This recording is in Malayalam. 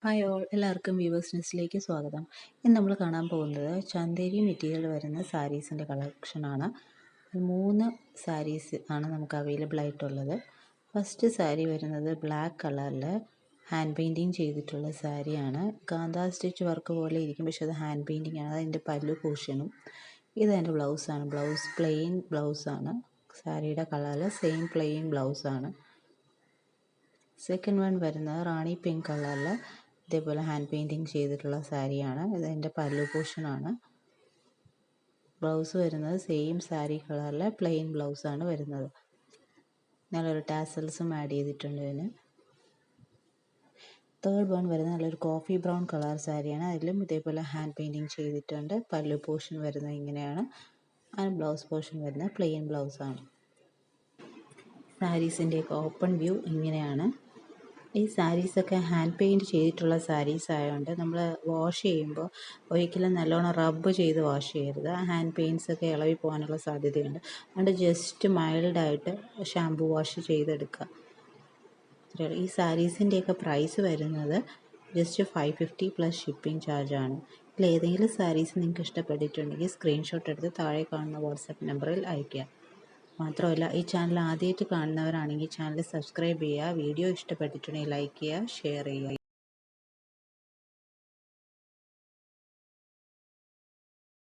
ഹായ് ഓൾ, എല്ലാവർക്കും വ്യൂവേഴ്സ് ന്യൂസിലേക്ക് സ്വാഗതം. ഇന്ന് നമ്മൾ കാണാൻ പോകുന്നത് ചന്തേരി മെറ്റീരിയൽ വരുന്ന സാരീസിൻ്റെ കളക്ഷനാണ്. 3 സാരീസ് ആണ് നമുക്ക് അവൈലബിൾ ആയിട്ടുള്ളത്. ഫസ്റ്റ് സാരി വരുന്നത് ബ്ലാക്ക് കളറിൽ ഹാൻഡ് പെയിൻറ്റിങ് ചെയ്തിട്ടുള്ള സാരിയാണ്. കാന്താ സ്റ്റിച്ച് വർക്ക് പോലെ ഇരിക്കും, പക്ഷെ അത് ഹാൻഡ് പെയിൻറ്റിങ് ആണ്. അതിൻ്റെ പല്ലു പോർഷനും ഇത് അതിൻ്റെ ബ്ലൗസാണ്. Blouse plain ബ്ലൗസാണ്. സാരിയുടെ കളറിൽ സെയിം പ്ലെയിൻ ബ്ലൗസാണ്. സെക്കൻഡ് വൺ വരുന്നത് റാണി പിങ്ക് കളറിൽ ഇതേപോലെ ഹാൻഡ് പെയിൻറ്റിങ് ചെയ്തിട്ടുള്ള സാരിയാണ്. ഇതിൻ്റെ പല്ലു പോർഷനാണ്. ബ്ലൗസ് വരുന്നത് സെയിം സാരി കളറിലെ പ്ലെയിൻ ബ്ലൗസാണ് വരുന്നത്. നല്ലൊരു ടാസൽസും ആഡ് ചെയ്തിട്ടുണ്ട് ഇതിന്. തേർഡ് വൺ വരുന്നത് നല്ലൊരു കോഫി ബ്രൗൺ കളർ സാരിയാണ്. അതിലും ഇതേപോലെ ഹാൻഡ് പെയിൻറ്റിങ് ചെയ്തിട്ടുണ്ട്. പല്ലു പോർഷൻ വരുന്നത് ഇങ്ങനെയാണ്. ആ ബ്ലൗസ് പോർഷൻ വരുന്നത് പ്ലെയിൻ ബ്ലൗസാണ്. സാരീസിൻ്റെയൊക്കെ ഓപ്പൺ വ്യൂ ഇങ്ങനെയാണ്. ഈ സാരീസൊക്കെ ഹാൻഡ് പെയിൻറ്റ് ചെയ്തിട്ടുള്ള സാരീസ് ആയതുകൊണ്ട് നമ്മൾ വാഷ് ചെയ്യുമ്പോൾ ഒരിക്കലും നല്ലോണം റബ്ബ് ചെയ്ത് വാഷ് ചെയ്യരുത്. ഹാൻഡ് പെയിൻറ്റ്സൊക്കെ ഇളകി പോകാനുള്ള സാധ്യതയുണ്ട്. അതുകൊണ്ട് ജസ്റ്റ് മൈൽഡായിട്ട് ഷാംപൂ വാഷ് ചെയ്തെടുക്കുക. ഈ സാരീസിൻ്റെയൊക്കെ പ്രൈസ് വരുന്നത് ജസ്റ്റ് 550 പ്ലസ് ഷിപ്പിംഗ് ചാർജാണ്. ഇതിൽ ഏതെങ്കിലും സാരീസ് നിങ്ങൾക്ക് ഇഷ്ടപ്പെട്ടിട്ടുണ്ടെങ്കിൽ സ്ക്രീൻഷോട്ട് എടുത്ത് താഴെ കാണുന്ന വാട്സപ്പ് നമ്പറിൽ അയയ്ക്കുക. മാത്രമല്ല, ഈ ചാനൽ ആദ്യമായിട്ട് കാണുന്നവരാണെങ്കിൽ ചാനൽ സബ്സ്ക്രൈബ് ചെയ്യുക. വീഡിയോ ഇഷ്ടപ്പെട്ടിട്ടുണ്ടെങ്കിൽ ലൈക്ക് ചെയ്യുക, ഷെയർ ചെയ്യുക.